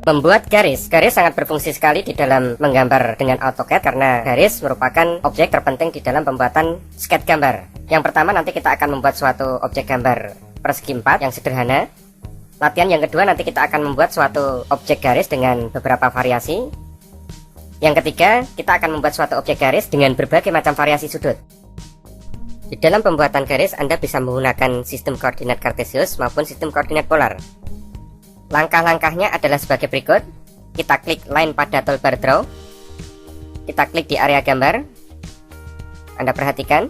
Membuat garis. Garis sangat berfungsi sekali di dalam menggambar dengan AutoCAD karena garis merupakan objek terpenting di dalam pembuatan sketch gambar. Yang pertama nanti kita akan membuat suatu objek gambar persegi 4 yang sederhana. Latihan yang kedua nanti kita akan membuat suatu objek garis dengan beberapa variasi. Yang ketiga kita akan membuat suatu objek garis dengan berbagai macam variasi sudut. Di dalam pembuatan garis Anda bisa menggunakan sistem koordinat kartesius maupun sistem koordinat polar. Langkah-langkahnya adalah sebagai berikut. Kita klik line pada toolbar draw. Kita klik di area gambar. Anda perhatikan.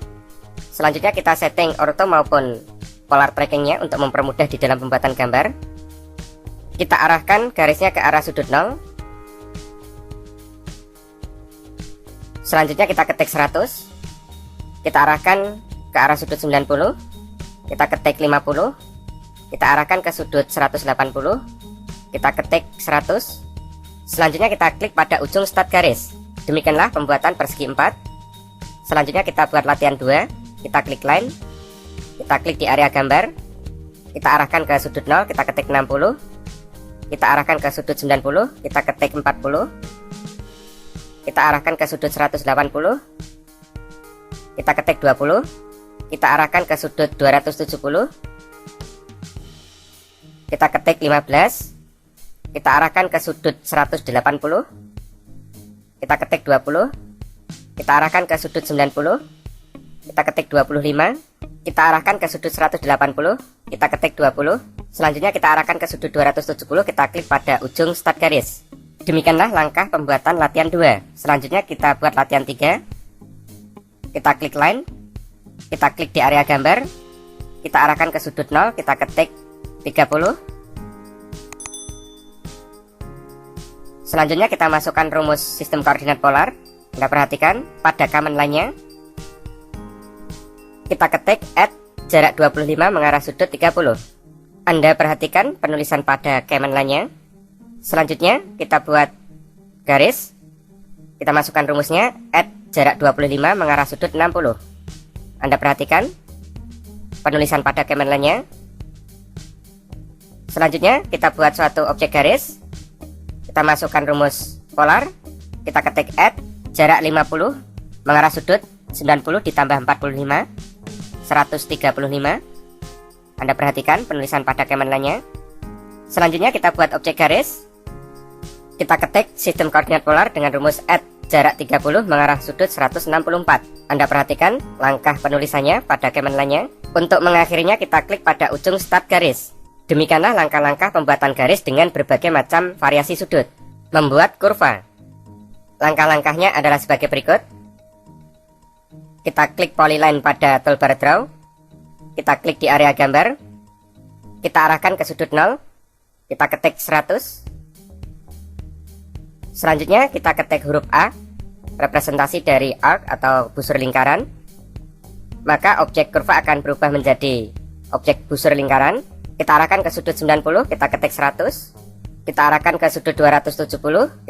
Selanjutnya kita setting ortho maupun polar trackingnya untuk mempermudah di dalam pembuatan gambar. Kita arahkan garisnya ke arah sudut 0. Selanjutnya kita ketik 100. Kita arahkan ke arah sudut 90. Kita ketik 50. Kita arahkan ke sudut 180. Kita ketik 100. Selanjutnya kita klik pada ujung start garis. Demikianlah pembuatan persegi 4. Selanjutnya kita buat latihan 2. Kita klik line. Kita klik di area gambar. Kita arahkan ke sudut 0. Kita ketik 60. Kita arahkan ke sudut 90. Kita ketik 40. Kita arahkan ke sudut 180. Kita ketik 20. Kita arahkan ke sudut 270. Kita ketik 15. Kita arahkan ke sudut 180. Kita ketik 20. Kita arahkan ke sudut 90. Kita ketik 25. Kita arahkan ke sudut 180. Kita ketik 20. Selanjutnya kita arahkan ke sudut 270. Kita klik pada ujung start garis. Demikianlah langkah pembuatan latihan 2. Selanjutnya kita buat latihan 3. Kita klik line. Kita klik di area gambar. Kita arahkan ke sudut 0. Kita ketik 30. Selanjutnya kita masukkan rumus sistem koordinat polar. Anda perhatikan pada command line-nya. Kita ketik add jarak 25 mengarah sudut 30. Anda perhatikan penulisan pada command line-nya. Selanjutnya kita buat garis. Kita masukkan rumusnya add jarak 25 mengarah sudut 60. Anda perhatikan penulisan pada command line-nya. Selanjutnya kita buat suatu objek garis. Kita masukkan rumus polar. Kita ketik add jarak 50 mengarah sudut 90 ditambah 45 135. Anda perhatikan penulisan pada command line-nya. Selanjutnya kita buat objek garis. Kita ketik sistem koordinat polar dengan rumus add jarak 30 mengarah sudut 164. Anda perhatikan langkah penulisannya pada command line-nya. Untuk mengakhirinya kita klik pada ujung start garis. Demikianlah langkah-langkah pembuatan garis dengan berbagai macam variasi sudut. Membuat kurva. Langkah-langkahnya adalah sebagai berikut. Kita klik polyline pada toolbar draw. Kita klik di area gambar. Kita arahkan ke sudut 0. Kita ketik 100. Selanjutnya kita ketik huruf A, representasi dari arc atau busur lingkaran. Maka objek kurva akan berubah menjadi objek busur lingkaran. Kita arahkan ke sudut 90, kita ketik 100. Kita arahkan ke sudut 270,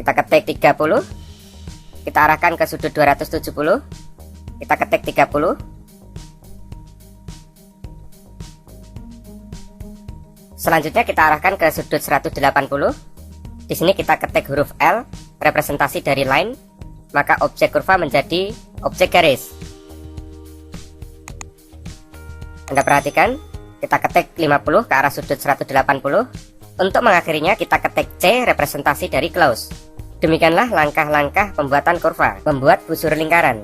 kita ketik 30. Kita arahkan ke sudut 270, kita ketik 30. Selanjutnya kita arahkan ke sudut 180. Di sini kita ketik huruf L, representasi dari line. Maka objek kurva menjadi objek garis. Anda perhatikan, kita ketik 50 ke arah sudut 180. Untuk mengakhirinya kita ketik C, representasi dari close. Demikianlah langkah-langkah pembuatan kurva, membuat busur lingkaran.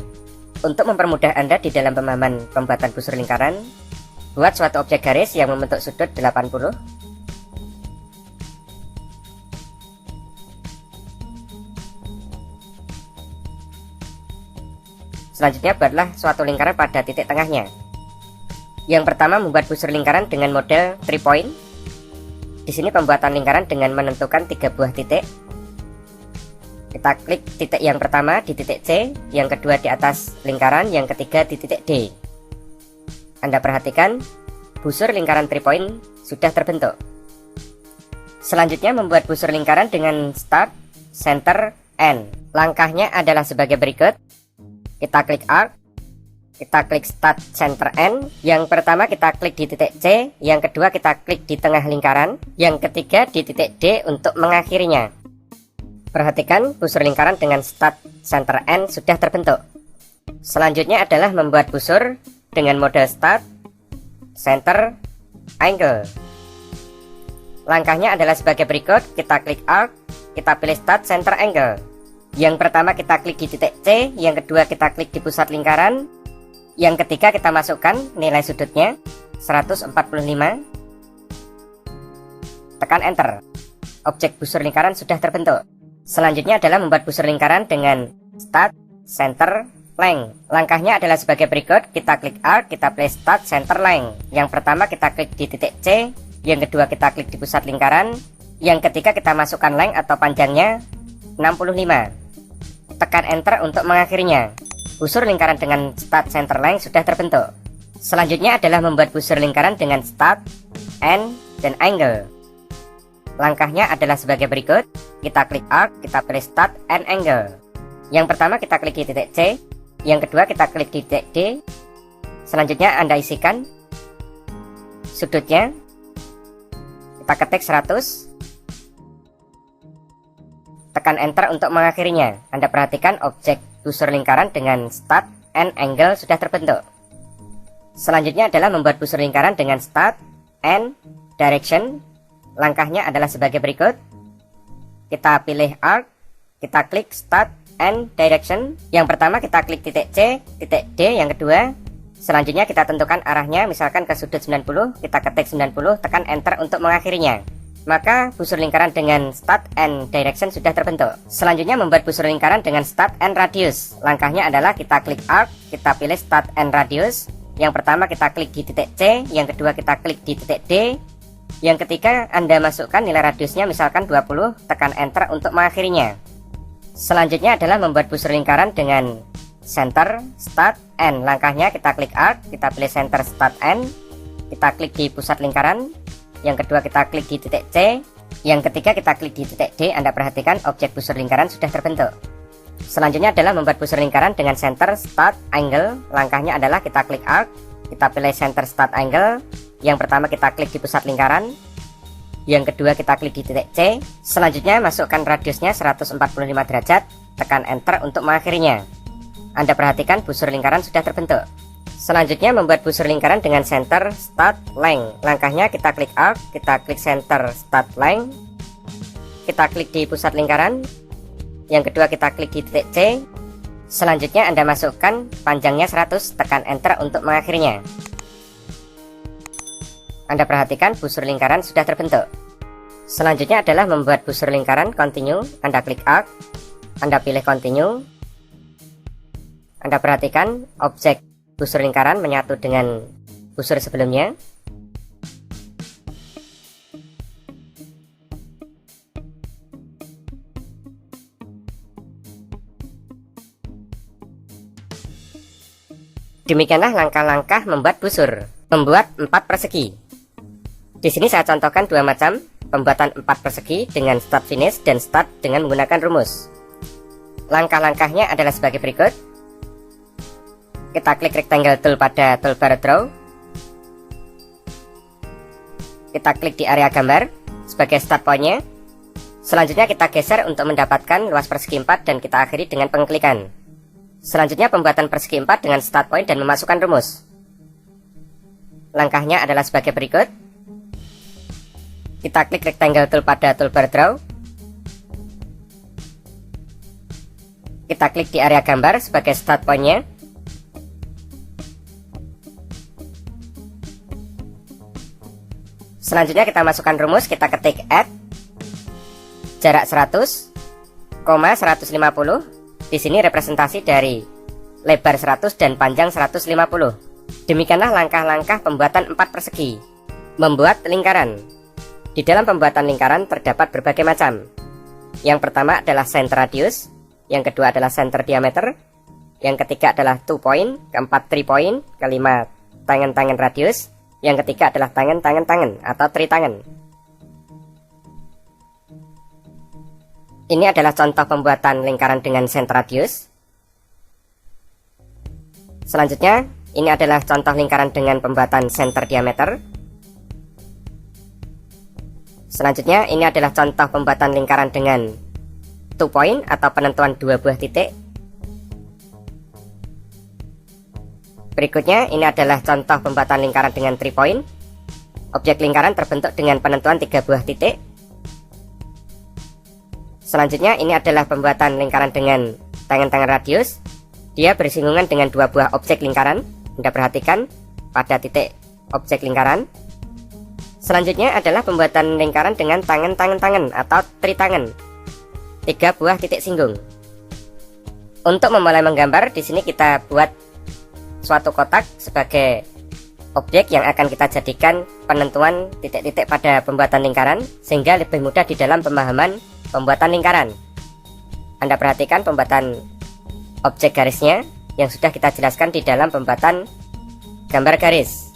Untuk mempermudah Anda di dalam pemahaman pembuatan busur lingkaran, buat suatu objek garis yang membentuk sudut 80. Selanjutnya buatlah suatu lingkaran pada titik tengahnya. Yang pertama membuat busur lingkaran dengan model 3 point. Di sini pembuatan lingkaran dengan menentukan 3 buah titik. Kita klik titik yang pertama di titik C, yang kedua di atas lingkaran, yang ketiga di titik D. Anda perhatikan busur lingkaran 3 point sudah terbentuk. Selanjutnya membuat busur lingkaran dengan start, center, end. Langkahnya adalah sebagai berikut. Kita klik arc. kita klik Start Center End. Yang pertama kita klik di titik C, yang kedua kita klik di tengah lingkaran, yang ketiga di titik D untuk mengakhirinya. Perhatikan busur lingkaran dengan Start Center End sudah terbentuk. Selanjutnya adalah membuat busur dengan mode Start, Center, Angle. Langkahnya adalah sebagai berikut. Kita klik Alt, kita pilih Start Center Angle. Yang pertama kita klik di titik C, yang kedua kita klik di pusat lingkaran, yang ketiga kita masukkan nilai sudutnya 145. Tekan Enter. Objek busur lingkaran sudah terbentuk. Selanjutnya adalah membuat busur lingkaran dengan Start, Center, Length. Langkahnya adalah sebagai berikut. Kita klik Alt, kita pilih Start, Center, Length. Yang pertama kita klik di titik C, yang kedua kita klik di pusat lingkaran, yang ketiga kita masukkan length atau panjangnya 65. Tekan Enter untuk mengakhirinya. Busur lingkaran dengan Start Center Length sudah terbentuk. Selanjutnya adalah membuat busur lingkaran dengan Start, End, dan Angle. Langkahnya adalah sebagai berikut. Kita klik Alt, kita pilih Start and Angle. Yang pertama kita klik di titik C, yang kedua kita klik di titik D. Selanjutnya Anda isikan sudutnya. Kita ketik 100. Tekan Enter untuk mengakhirinya. Anda perhatikan objek busur lingkaran dengan Start and Angle sudah terbentuk. Selanjutnya adalah membuat busur lingkaran dengan Start and Direction. Langkahnya adalah sebagai berikut. Kita pilih Alt, kita klik Start and Direction. Yang pertama kita klik titik C, titik D yang kedua. Selanjutnya kita tentukan arahnya, misalkan ke sudut 90, kita ketik 90, tekan Enter untuk mengakhirinya. Maka busur lingkaran dengan Start and Direction sudah terbentuk. Selanjutnya membuat busur lingkaran dengan Start and Radius. Langkahnya adalah kita klik Alt, kita pilih Start and Radius. Yang pertama kita klik di titik C, yang kedua kita klik di titik D. Yang ketiga Anda masukkan nilai radiusnya misalkan 20, tekan Enter untuk mengakhirinya. Selanjutnya adalah membuat busur lingkaran dengan Center, Start, End. Langkahnya kita klik Alt, kita pilih Center, Start, End. Kita klik di pusat lingkaran. Yang kedua kita klik di titik C, yang ketiga kita klik di titik D. Anda perhatikan objek busur lingkaran sudah terbentuk. Selanjutnya adalah membuat busur lingkaran dengan Center, Start, Angle. Langkahnya adalah kita klik Alt, kita pilih Center, Start, Angle. Yang pertama kita klik di pusat lingkaran, yang kedua kita klik di titik C. Selanjutnya masukkan radiusnya 145 derajat, tekan Enter untuk mengakhirinya. Anda perhatikan busur lingkaran sudah terbentuk. Selanjutnya membuat busur lingkaran dengan Center, Start, Length. Langkahnya kita klik Alt, kita klik Center, Start, Length. Kita klik di pusat lingkaran. Yang kedua kita klik di titik C. Selanjutnya Anda masukkan panjangnya 100, tekan Enter untuk mengakhirinya. Anda perhatikan busur lingkaran sudah terbentuk. Selanjutnya adalah membuat busur lingkaran Continue. Anda klik Alt, Anda pilih Continue. Anda perhatikan objek busur lingkaran menyatu dengan busur sebelumnya. Demikianlah langkah-langkah membuat busur. Membuat 4 persegi. Di sini saya contohkan 2 macam pembuatan 4 persegi dengan start finish dan start dengan menggunakan rumus. Langkah-langkahnya adalah sebagai berikut. Kita klik rectangle tool pada toolbar draw. Kita klik di area gambar sebagai start point-nya. Selanjutnya kita geser untuk mendapatkan luas persegi 4 dan kita akhiri dengan pengklikan. Selanjutnya pembuatan persegi 4 dengan start point dan memasukkan rumus. Langkahnya adalah sebagai berikut. Kita klik rectangle tool pada toolbar draw. Kita klik di area gambar sebagai start point-nya. Selanjutnya kita masukkan rumus, kita ketik add jarak 100, 150. Di sini representasi dari lebar 100 dan panjang 150. Demikianlah langkah-langkah pembuatan 4 persegi. Membuat lingkaran. Di dalam pembuatan lingkaran terdapat berbagai macam. Yang pertama adalah center radius, yang kedua adalah center diameter, yang ketiga adalah 2 point, keempat 3 point, kelima tangan-tangan radius, yang ketiga adalah tangan-tangan atau tritangan. Ini adalah contoh pembuatan lingkaran dengan center radius. Selanjutnya, ini adalah contoh lingkaran dengan pembuatan center diameter. Selanjutnya, ini adalah contoh pembuatan lingkaran dengan 2 point atau penentuan 2 buah titik. Berikutnya, ini adalah contoh pembuatan lingkaran dengan 3 point. Objek lingkaran terbentuk dengan penentuan 3 buah titik. Selanjutnya, ini adalah pembuatan lingkaran dengan tangan-tangan radius. Dia bersinggungan dengan 2 buah objek lingkaran. Anda perhatikan pada titik objek lingkaran. Selanjutnya adalah pembuatan lingkaran dengan tangan-tangan atau tritangan. 3 buah titik singgung. Untuk memulai menggambar, di sini kita buat suatu kotak sebagai objek yang akan kita jadikan penentuan titik-titik pada pembuatan lingkaran, sehingga lebih mudah di dalam pemahaman pembuatan lingkaran. Anda perhatikan pembuatan objek garisnya yang sudah kita jelaskan di dalam pembuatan gambar garis.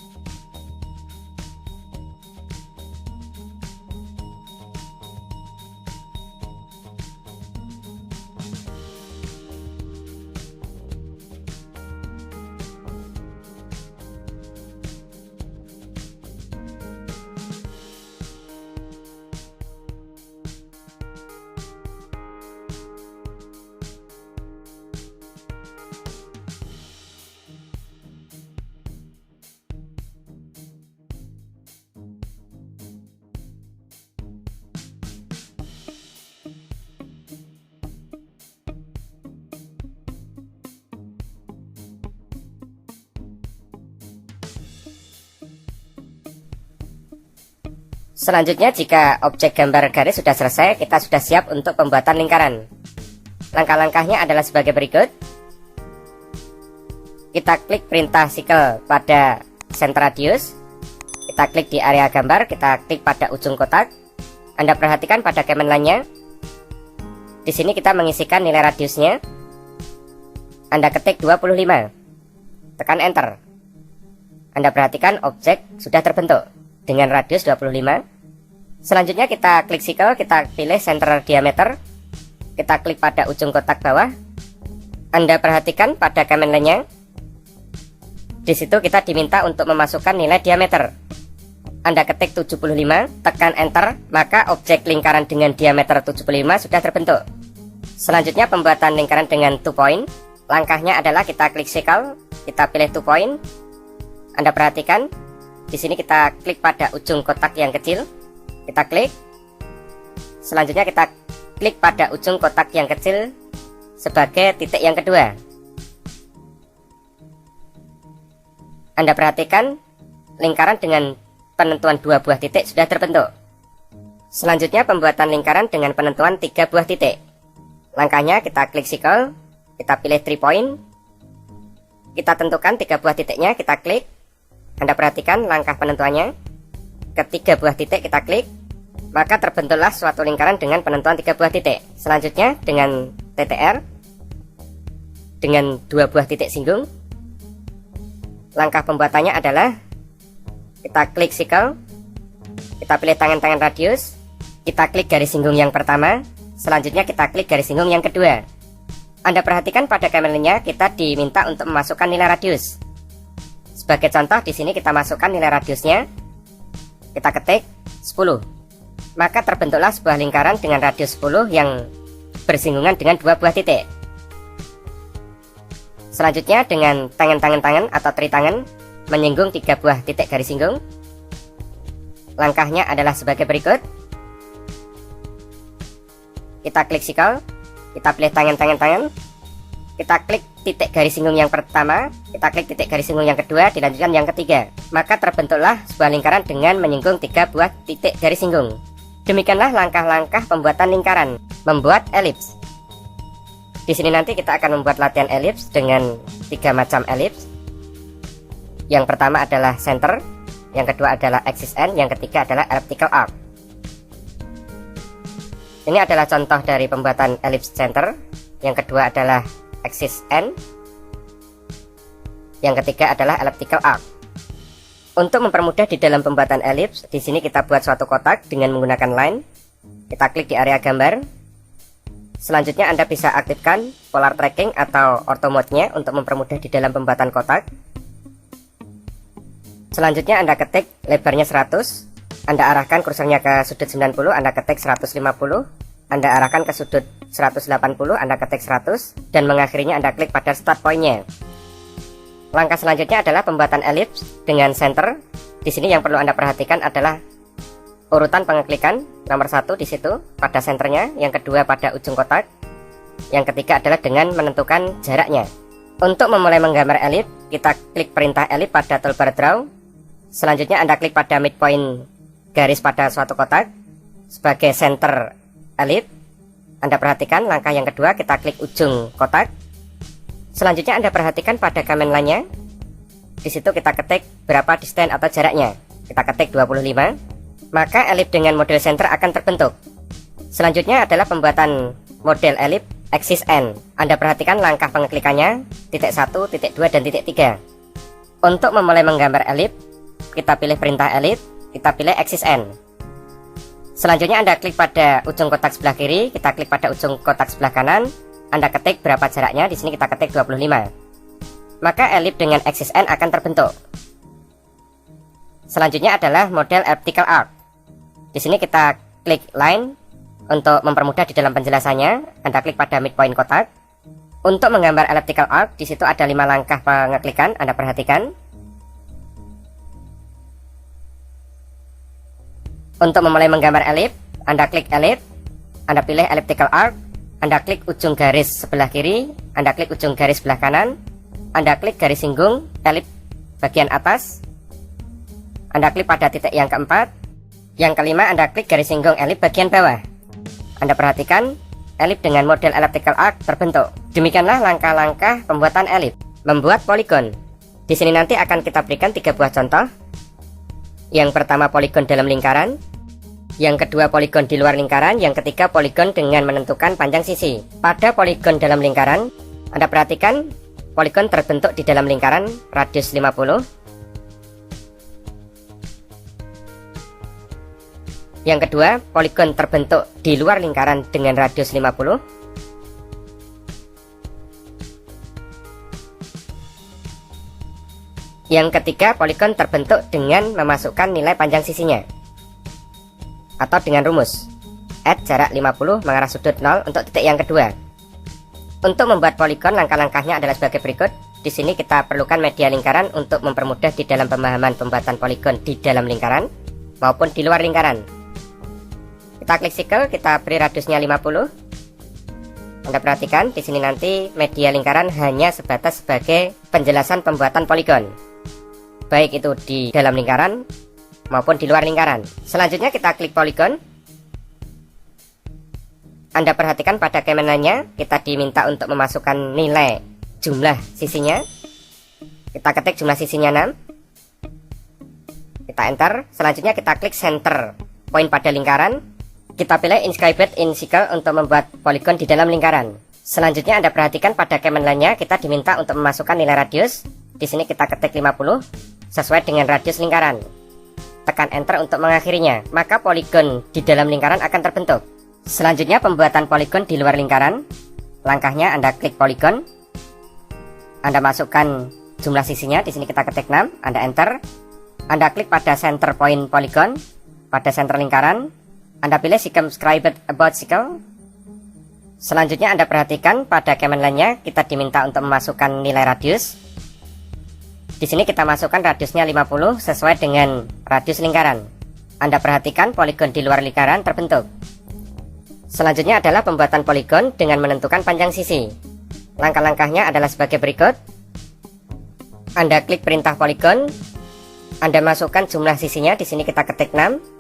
Selanjutnya, jika objek gambar garis sudah selesai, kita sudah siap untuk pembuatan lingkaran. Langkah-langkahnya adalah sebagai berikut. Kita klik perintah cycle pada center radius. Kita klik di area gambar, kita klik pada ujung kotak. Anda perhatikan pada command line-nya. Di sini kita mengisikan nilai radiusnya. Anda ketik 25. Tekan enter. Anda perhatikan objek sudah terbentuk dengan radius 25. Selanjutnya kita klik cycle, kita pilih center diameter. Kita klik pada ujung kotak bawah. Anda perhatikan pada command line-nya. Di situ kita diminta untuk memasukkan nilai diameter. Anda ketik 75, tekan enter, maka objek lingkaran dengan diameter 75 sudah terbentuk. Selanjutnya pembuatan lingkaran dengan 2 point. Langkahnya adalah kita klik cycle, kita pilih 2 point. Anda perhatikan, di sini kita klik pada ujung kotak yang kecil. Kita klik. Selanjutnya kita klik pada ujung kotak yang kecil sebagai titik yang kedua. Anda perhatikan lingkaran dengan penentuan 2 buah titik sudah terbentuk. Selanjutnya pembuatan lingkaran dengan penentuan 3 buah titik. Langkahnya kita klik cycle, kita pilih 3 point. Kita tentukan 3 buah titiknya, kita klik. Anda perhatikan langkah penentuannya. Ketiga buah titik kita klik, maka terbentuklah suatu lingkaran dengan penentuan 3 buah titik. Selanjutnya dengan TTR, dengan 2 buah titik singgung. Langkah pembuatannya adalah kita klik cycle, kita pilih tangan-tangan radius, kita klik garis singgung yang pertama, selanjutnya kita klik garis singgung yang kedua. Anda perhatikan pada command line-nya kita diminta untuk memasukkan nilai radius. Sebagai contoh, di sini kita masukkan nilai radiusnya. Kita ketik 10. Maka terbentuklah sebuah lingkaran dengan radius 10 yang bersinggungan dengan 2 buah titik. Selanjutnya dengan tangan atau tritangan menyinggung 3 buah titik garis singgung. Langkahnya adalah sebagai berikut. Kita klik cycle, kita pilih tangan. Kita klik titik garis singgung yang pertama, kita klik titik garis singgung yang kedua, dilanjutkan yang ketiga. Maka terbentuklah sebuah lingkaran dengan menyinggung 3 buah titik garis singgung. Demikianlah langkah-langkah pembuatan lingkaran. Membuat elips. Di sini nanti kita akan membuat latihan elips dengan 3 macam elips. Yang pertama adalah center, yang kedua adalah axis end, yang ketiga adalah elliptical arc. Ini adalah contoh dari pembuatan elips center. Yang kedua adalah axis end, yang ketiga adalah elliptical arc. Untuk mempermudah di dalam pembuatan elips, di sini kita buat suatu kotak dengan menggunakan line. Kita klik di area gambar. Selanjutnya Anda bisa aktifkan polar tracking atau auto mode-nya untuk mempermudah di dalam pembuatan kotak. Selanjutnya Anda ketik lebarnya 100, Anda arahkan kursornya ke sudut 90, Anda ketik 150, Anda arahkan ke sudut 180, Anda ketik 100, dan mengakhirinya Anda klik pada start point-nya. Langkah selanjutnya adalah pembuatan elips dengan center. Di sini yang perlu Anda perhatikan adalah urutan pengeklikan. Nomor 1 di situ pada senternya, yang kedua pada ujung kotak, yang ketiga adalah dengan menentukan jaraknya. Untuk memulai menggambar elip, kita klik perintah elip pada toolbar draw. Selanjutnya Anda klik pada midpoint garis pada suatu kotak sebagai center elip. Anda perhatikan langkah yang kedua, kita klik ujung kotak. Selanjutnya Anda perhatikan pada command line-nya. Di situ kita ketik berapa distance atau jaraknya. Kita ketik 25. Maka elip dengan model center akan terbentuk. Selanjutnya adalah pembuatan model elip axis N. Anda perhatikan langkah pengeklikannya, titik 1, titik 2, dan titik 3. Untuk memulai menggambar elip, kita pilih perintah elip, kita pilih axis N. Selanjutnya Anda klik pada ujung kotak sebelah kiri, kita klik pada ujung kotak sebelah kanan, Anda ketik berapa jaraknya, di sini kita ketik 25. Maka elip dengan axis N akan terbentuk. Selanjutnya adalah model elliptical arc. Di sini kita klik line untuk mempermudah di dalam penjelasannya. Anda klik pada midpoint kotak. Untuk menggambar elliptical arc, di situ ada 5 langkah pengeklikan. Anda perhatikan. Untuk memulai menggambar elip, Anda klik elip, Anda pilih elliptical arc, Anda klik ujung garis sebelah kiri, Anda klik ujung garis sebelah kanan, Anda klik garis singgung elip bagian atas, Anda klik pada titik yang keempat. Yang kelima, Anda klik garis singgung elip bagian bawah. Anda perhatikan elip dengan model elliptical arc terbentuk. Demikianlah langkah-langkah pembuatan elip. Membuat poligon. Di sini nanti akan kita berikan 3 buah contoh. Yang pertama poligon dalam lingkaran, yang kedua poligon di luar lingkaran, yang ketiga poligon dengan menentukan panjang sisi. Pada poligon dalam lingkaran, Anda perhatikan poligon terbentuk di dalam lingkaran radius 50. Yang kedua, poligon terbentuk di luar lingkaran dengan radius 50. Yang ketiga, poligon terbentuk dengan memasukkan nilai panjang sisinya atau dengan rumus add jarak 50 mengarah sudut 0 untuk titik yang kedua. Untuk membuat poligon, langkah-langkahnya adalah sebagai berikut. Di sini kita perlukan media lingkaran untuk mempermudah di dalam pemahaman pembuatan poligon di dalam lingkaran maupun di luar lingkaran. Kita klik circle, kita beri radiusnya 50. Anda perhatikan di sini nanti media lingkaran hanya sebatas sebagai penjelasan pembuatan poligon, baik itu di dalam lingkaran maupun di luar lingkaran. Selanjutnya kita klik poligon. Anda perhatikan pada command line-nya kita diminta untuk memasukkan nilai jumlah sisinya. Kita ketik jumlah sisinya 6. Kita enter. Selanjutnya kita klik center point pada lingkaran. Kita pilih inscribed in circle untuk membuat poligon di dalam lingkaran. Selanjutnya Anda perhatikan pada command line-nya kita diminta untuk memasukkan nilai radius. Di sini kita ketik 50 sesuai dengan radius lingkaran. Tekan enter untuk mengakhirinya. Maka poligon di dalam lingkaran akan terbentuk. Selanjutnya pembuatan poligon di luar lingkaran. Langkahnya Anda klik poligon. Anda masukkan jumlah sisinya. Di sini kita ketik 6. Anda enter. Anda klik pada center point poligon. Pada center lingkaran Anda pilih circumscribed about circle. Selanjutnya Anda perhatikan pada command line-nya kita diminta untuk memasukkan nilai radius. Di sini kita masukkan radiusnya 50 sesuai dengan radius lingkaran. Anda perhatikan poligon di luar lingkaran terbentuk. Selanjutnya adalah pembuatan poligon dengan menentukan panjang sisi. Langkah-langkahnya adalah sebagai berikut. Anda klik perintah poligon. Anda masukkan jumlah sisinya. Di sini kita ketik 6.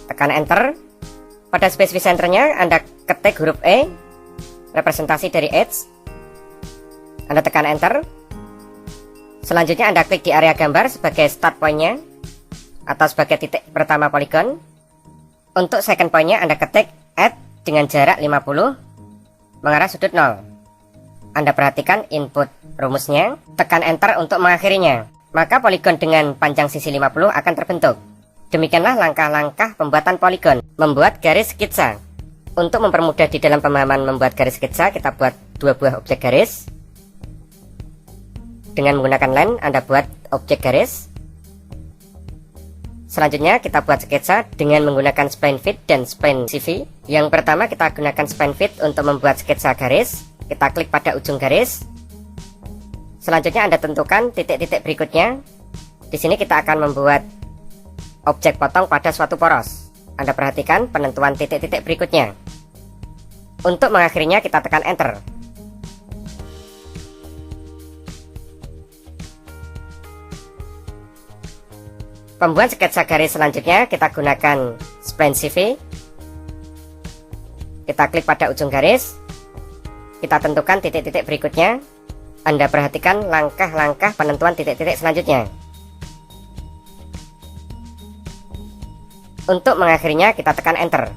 Tekan enter. Pada spesifik centernya Anda ketik huruf E, representasi dari edge. Anda tekan enter. Selanjutnya Anda klik di area gambar sebagai start point-nya atau sebagai titik pertama poligon. Untuk second point-nya Anda ketik add dengan jarak 50 mengarah sudut 0. Anda perhatikan input rumusnya. Tekan enter untuk mengakhirinya. Maka poligon dengan panjang sisi 50 akan terbentuk. Demikianlah langkah-langkah pembuatan poligon. Membuat garis skitsa. Untuk mempermudah di dalam pemahaman membuat garis sketsa, kita buat 2 buah objek garis. Dengan menggunakan line, Anda buat objek garis. Selanjutnya kita buat sketsa dengan menggunakan spline fit dan spline CV. Yang pertama kita gunakan spline fit untuk membuat sketsa garis. Kita klik pada ujung garis. Selanjutnya Anda tentukan titik-titik berikutnya. Di sini kita akan membuat objek potong pada suatu poros. Anda perhatikan penentuan titik-titik berikutnya. Untuk mengakhirinya kita tekan enter. Pembuat sketsa garis selanjutnya kita gunakan spline CV. Kita klik pada ujung garis. Kita tentukan titik-titik berikutnya. Anda perhatikan langkah-langkah penentuan titik-titik selanjutnya. Untuk mengakhirinya kita tekan enter.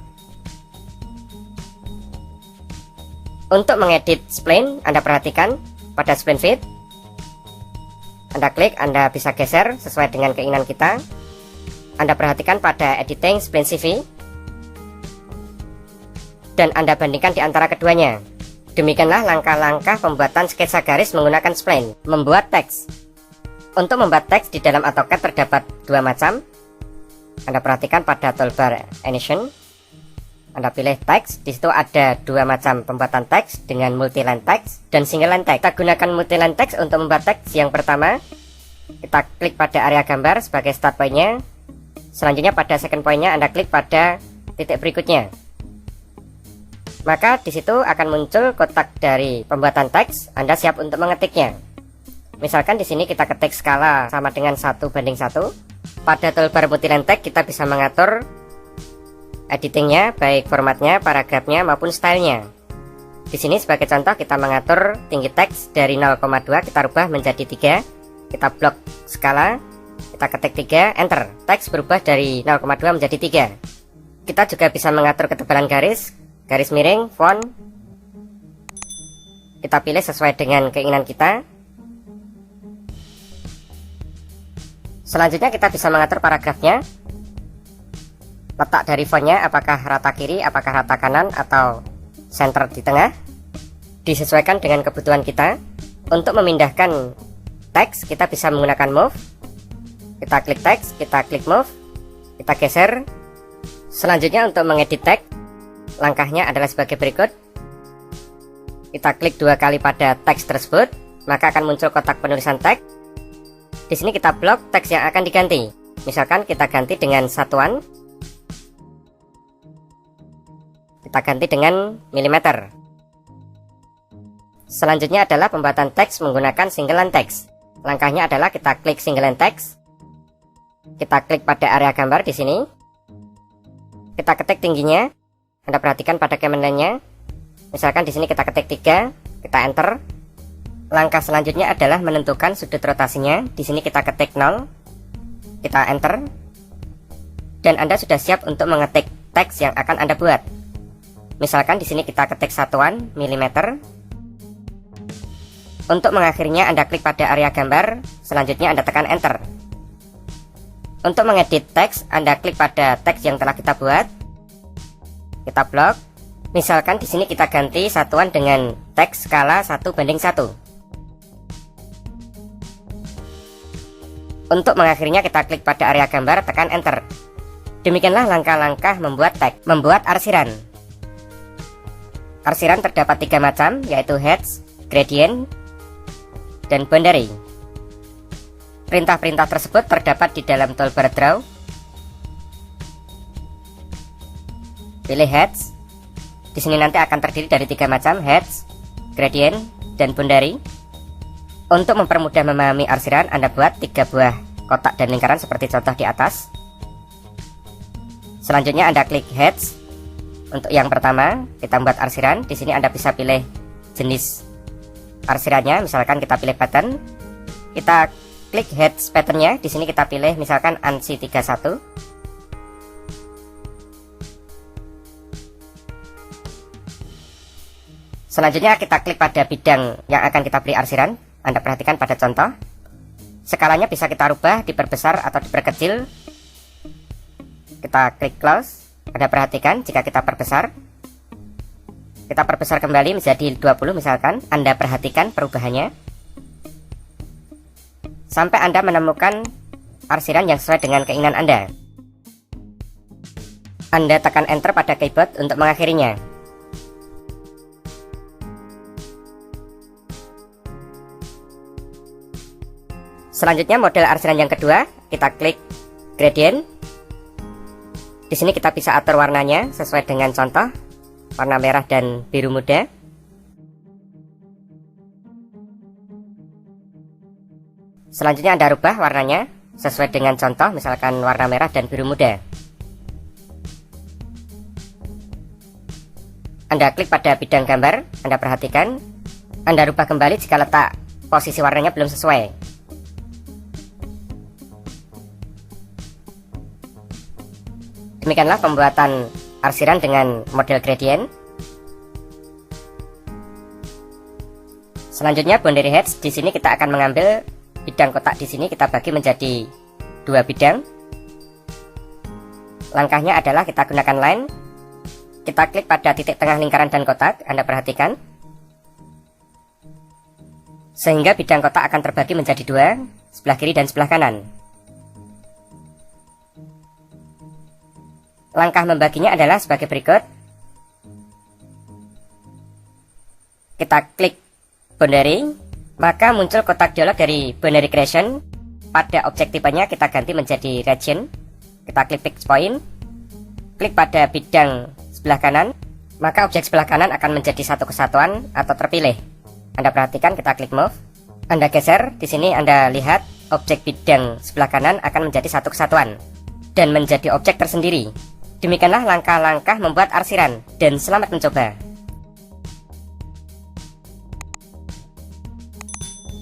Untuk mengedit spline, Anda perhatikan pada spline fit. Anda klik, Anda bisa geser sesuai dengan keinginan kita. Anda perhatikan pada editing spline CV. Dan Anda bandingkan di antara keduanya. Demikianlah langkah-langkah pembuatan sketsa garis menggunakan spline. Membuat teks. Untuk membuat teks di dalam AutoCAD terdapat 2 macam. Anda perhatikan pada toolbar animation. Anda pilih teks, di situ ada 2 macam pembuatan teks dengan multi-line teks dan single line teks. Kita gunakan multi-line teks untuk membuat teks. Yang pertama, kita klik pada area gambar sebagai start point-nya. Selanjutnya pada second point-nya Anda klik pada titik berikutnya. Maka di situ akan muncul kotak dari pembuatan teks. Anda siap untuk mengetiknya. Misalkan di sini kita ketik skala sama dengan 1:1. Pada toolbar multi-line teks kita bisa mengatur editingnya, baik formatnya, paragrafnya maupun stylenya. Di sini sebagai contoh kita mengatur tinggi teks dari 0,2 kita rubah menjadi 3. Kita blok skala, kita ketik 3, enter. Teks berubah dari 0,2 menjadi 3. Kita juga bisa mengatur ketebalan garis, garis miring, font. Kita pilih sesuai dengan keinginan kita. Selanjutnya kita bisa mengatur paragrafnya. Letak dari fontnya, apakah rata kiri, apakah rata kanan, atau center di tengah. Disesuaikan dengan kebutuhan kita. Untuk memindahkan teks, kita bisa menggunakan move. Kita klik teks, kita klik move, kita geser. Selanjutnya untuk mengedit teks, langkahnya adalah sebagai berikut. Kita klik 2 kali pada teks tersebut, maka akan muncul kotak penulisan teks. Di sini kita blok teks yang akan diganti. Misalkan kita ganti dengan satuan. Kita ganti dengan milimeter. Selanjutnya adalah pembuatan teks menggunakan single line teks. Langkahnya adalah kita klik single line teks. Kita klik pada area gambar di sini. Kita ketik tingginya. Anda perhatikan pada command line-nya. Misalkan di sini kita ketik 3, kita enter. Langkah selanjutnya adalah menentukan sudut rotasinya. Di sini kita ketik 0. Kita enter. Dan Anda sudah siap untuk mengetik teks yang akan Anda buat. Misalkan di sini kita ketik satuan milimeter. Untuk mengakhirinya Anda klik pada area gambar, selanjutnya Anda tekan enter. Untuk mengedit teks, Anda klik pada teks yang telah kita buat. Kita blok. Misalkan di sini kita ganti satuan dengan teks skala 1:1. Untuk mengakhirinya kita klik pada area gambar, tekan enter. Demikianlah langkah-langkah membuat teks. Membuat arsiran. Arsiran terdapat 3 macam, yaitu heads, gradient, dan boundary. Perintah-perintah tersebut terdapat di dalam toolbar draw. Pilih heads. Di sini nanti akan terdiri dari 3 macam, heads, gradient, dan boundary. Untuk mempermudah memahami arsiran, Anda buat 3 buah kotak dan lingkaran seperti contoh di atas. Selanjutnya Anda klik heads. Untuk yang pertama, kita membuat arsiran. Di sini Anda bisa pilih jenis arsirannya. Misalkan kita pilih pattern. Kita klik heads patternnya. Di sini kita pilih misalkan ANSI 31. Selanjutnya kita klik pada bidang yang akan kita beri arsiran. Anda perhatikan pada contoh. Skalanya bisa kita rubah, diperbesar atau diperkecil. Kita klik close. Anda perhatikan jika kita perbesar, Kita perbesar kembali menjadi 20 misalkan. Anda perhatikan perubahannya sampai Anda menemukan arsiran yang sesuai dengan keinginan Anda. Anda tekan enter pada keyboard untuk mengakhirinya. Selanjutnya model arsiran yang kedua, kita klik gradient. Di sini kita bisa atur warnanya sesuai dengan contoh, warna merah dan biru muda. Selanjutnya Anda rubah warnanya sesuai dengan contoh, misalkan warna merah dan biru muda. Anda klik pada bidang gambar, Anda perhatikan, Anda rubah kembali jika letak posisi warnanya belum sesuai. Demikianlah pembuatan arsiran dengan model gradient. Selanjutnya boundary heads. Di sini kita akan mengambil bidang kotak. Di sini kita bagi menjadi 2 bidang. Langkahnya adalah kita gunakan line. Kita klik pada titik tengah lingkaran dan kotak. Anda perhatikan, sehingga bidang kotak akan terbagi menjadi 2, sebelah kiri dan sebelah kanan. Langkah membaginya adalah sebagai berikut. Kita klik boundary, maka muncul kotak dialog dari boundary creation. Pada objek tipenya kita ganti menjadi region. Kita klik fix point, klik pada bidang sebelah kanan, maka objek sebelah kanan akan menjadi satu kesatuan atau terpilih. Anda perhatikan, kita klik move, Anda geser. Di sini Anda lihat objek bidang sebelah kanan akan menjadi satu kesatuan dan menjadi objek tersendiri. Demikianlah langkah-langkah membuat arsiran, dan selamat mencoba.